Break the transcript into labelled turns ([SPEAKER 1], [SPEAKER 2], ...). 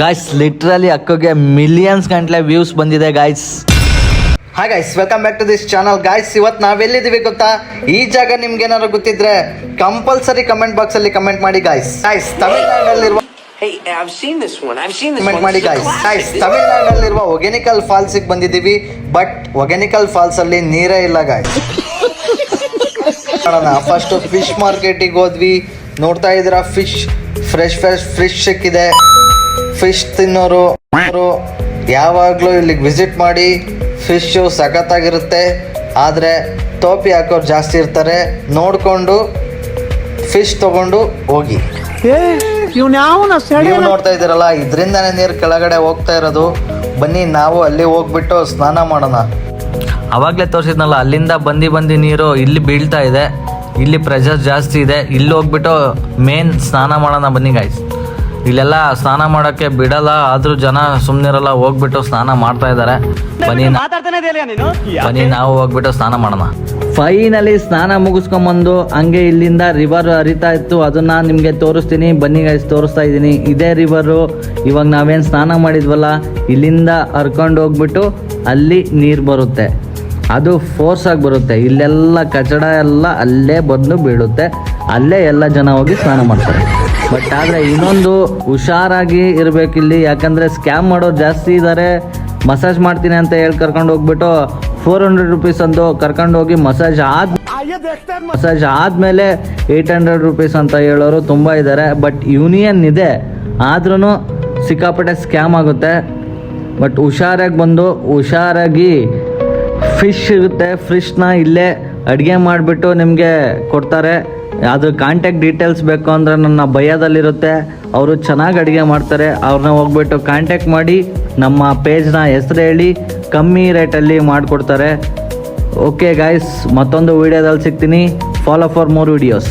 [SPEAKER 1] Guys literally ಅಕ್ಕಗೆ millions ಗಂಟ್ಲೆ views ಬಂದಿದೆ guys.
[SPEAKER 2] Hi guys, welcome back to this channel. Guys, ಇವತ್ತು ನಾವೆಲ್ಲಿದ್ದೀವಿ ಗೊತ್ತಾ? ಈ ಜಾಗ ನಿಮ್ಗೆ ಏನಾದ್ರು ಗೊತ್ತಿದ್ರೆ ಕಂಪಲ್ಸರಿ ಕಮೆಂಟ್ ಬಾಕ್ಸ್ ಅಲ್ಲಿ ಕಮೆಂಟ್ ಮಾಡಿ ಗಾಯ್ಸ್. ತಮಿಳ್ನಾಡಲ್ಲಿರುವ ಕಮೆಂಟ್ ಮಾಡಿ ಗಾಯ್ಸ್. ತಮಿಳ್ನಾಡಲ್ಲಿರುವ ಒಗೆನಿಕಲ್ ಫಾಲ್ಸ್ ಬಂದಿದ್ದೀವಿ. ಬಟ್ ಒಗೆನಿಕಲ್ ಫಾಲ್ಸ್ ಅಲ್ಲಿ ನೀರೇ ಇಲ್ಲ ಗಾಯ್ಸ್. ಫಸ್ಟ್ ಫಿಶ್ ಮಾರ್ಕೆಟಿಗೆ ಹೋದ್ವಿ. ನೋಡ್ತಾ ಇದ್ದೀರಾ, ಫ್ರೆಶ್ ಸಿಕ್ಕಿದೆ. ಫಿಶ್ ತಿನ್ನೋರು ಯಾವಾಗಲೂ ಇಲ್ಲಿಗೆ ವಿಸಿಟ್ ಮಾಡಿ. ಫಿಶು ಸಖತ್ತಾಗಿರುತ್ತೆ. ಆದರೆ ಟೋಪಿ ಹಾಕೋರು ಜಾಸ್ತಿ ಇರ್ತಾರೆ. ನೋಡಿಕೊಂಡು ಫಿಶ್ ತಗೊಂಡು ಹೋಗಿ. ನೀವು ನೋಡ್ತಾ ಇದ್ದೀರಲ್ಲ, ಇದರಿಂದಾನೇ ನೀರು ಕೆಳಗಡೆ ಹೋಗ್ತಾ ಇರೋದು. ಬನ್ನಿ ನಾವು ಅಲ್ಲಿ ಹೋಗ್ಬಿಟ್ಟು ಸ್ನಾನ ಮಾಡೋಣ.
[SPEAKER 1] ಅವಾಗಲೇ ತೋರಿಸಿದ್ನಲ್ಲ, ಅಲ್ಲಿಂದ ಬಂದು ನೀರು ಇಲ್ಲಿ ಬೀಳ್ತಾ ಇದೆ. ಇಲ್ಲಿ ಪ್ರೆಷರ್ ಜಾಸ್ತಿ ಇದೆ. ಇಲ್ಲಿ ಹೋಗ್ಬಿಟ್ಟು ಮೇನ್ ಸ್ನಾನ ಮಾಡೋಣ ಬನ್ನಿ ಗಾಯ್ಸ್. ಇಲ್ಲೆಲ್ಲ ಸ್ನಾನ ಮಾಡೋಕ್ಕೆ ಬಿಡಲ್ಲ, ಆದರೂ ಜನ ಸುಮ್ಮನಿರಲ್ಲ, ಹೋಗ್ಬಿಟ್ಟು ಸ್ನಾನ ಮಾಡ್ತಾ ಇದ್ದಾರೆ. ಬನ್ನಿ ನಾವು ಹೋಗ್ಬಿಟ್ಟು ಸ್ನಾನ ಮಾಡೋಣ. ಫೈನಲಿ ಸ್ನಾನ ಮುಗಿಸ್ಕೊಂಬಂದು ಹಂಗೆ ಇಲ್ಲಿಂದ ರಿವರ್ ಹರಿತಾ ಇತ್ತು. ಅದನ್ನ ನಿಮಗೆ ತೋರಿಸ್ತೀನಿ ಬನ್ನಿ ಗೈಸ್. ತೋರಿಸ್ತಾ ಇದ್ದೀನಿ, ಇದೇ ರಿವರು. ಇವಾಗ ನಾವೇನು ಸ್ನಾನ ಮಾಡಿದ್ವಲ್ಲ, ಇಲ್ಲಿಂದ ಹರ್ಕೊಂಡು ಹೋಗ್ಬಿಟ್ಟು ಅಲ್ಲಿ ನೀರು ಬರುತ್ತೆ. ಅದು ಫೋರ್ಸಾಗಿ ಬರುತ್ತೆ. ಇಲ್ಲೆಲ್ಲ ಕಚಡ ಎಲ್ಲ ಅಲ್ಲೇ ಬಂದು ಬೀಳುತ್ತೆ. ಅಲ್ಲೇ ಎಲ್ಲ ಜನ ಹೋಗಿ ಸ್ನಾನ ಮಾಡ್ತಾರೆ. ಬಟ್ ಆದರೆ ಇನ್ನೊಂದು ಹುಷಾರಾಗಿ ಇರಬೇಕಿಲ್ಲಿ, ಯಾಕಂದರೆ ಸ್ಕ್ಯಾಮ್ ಮಾಡೋರು ಜಾಸ್ತಿ ಇದ್ದಾರೆ. ಮಸಾಜ್ ಮಾಡ್ತೀನಿ ಅಂತ ಹೇಳಿ ಕರ್ಕೊಂಡು ಹೋಗ್ಬಿಟ್ಟು 400 ರುಪೀಸ್ ಅಂದು ಕರ್ಕೊಂಡು ಹೋಗಿ ಮಸಾಜ್ ಆದಮೇಲೆ 800 ರುಪೀಸ್ ಅಂತ ಹೇಳೋರು ತುಂಬ ಇದ್ದಾರೆ. ಬಟ್ ಯೂನಿಯನ್ ಇದೆ, ಆದ್ರೂ ಸಿಕ್ಕಾಪಟ್ಟೆ ಸ್ಕ್ಯಾಮ್ ಆಗುತ್ತೆ. ಬಟ್ ಹುಷಾರಾಗಿ ಫಿಶ್ ಇರುತ್ತೆ. ಫಿಶ್ನ ಇಲ್ಲೇ ಅಡುಗೆ ಮಾಡಿಬಿಟ್ಟು ನಿಮಗೆ ಕೊಡ್ತಾರೆ. ಅದ್ರ ಕಾಂಟ್ಯಾಕ್ಟ್ ಡೀಟೇಲ್ಸ್ ಬೇಕು ಅಂದರೆ ನನ್ನ ಬಯೋದಲ್ಲಿರುತ್ತೆ. ಅವರು ಚೆನ್ನಾಗಿ ಅಡುಗೆ ಮಾಡ್ತಾರೆ. ಅವ್ರನ್ನ ಹೋಗ್ಬಿಟ್ಟು ಕಾಂಟ್ಯಾಕ್ಟ್ ಮಾಡಿ ನಮ್ಮ ಪೇಜ್ನ ಹೆಸರು ಹೇಳಿ ಕಮ್ಮಿ ರೇಟಲ್ಲಿ ಮಾಡಿಕೊಡ್ತಾರೆ. ಓಕೆ ಗಾಯ್ಸ್, ಮತ್ತೊಂದು ವೀಡಿಯೋದಲ್ಲಿ ಸಿಗ್ತೀನಿ. Follow for more videos.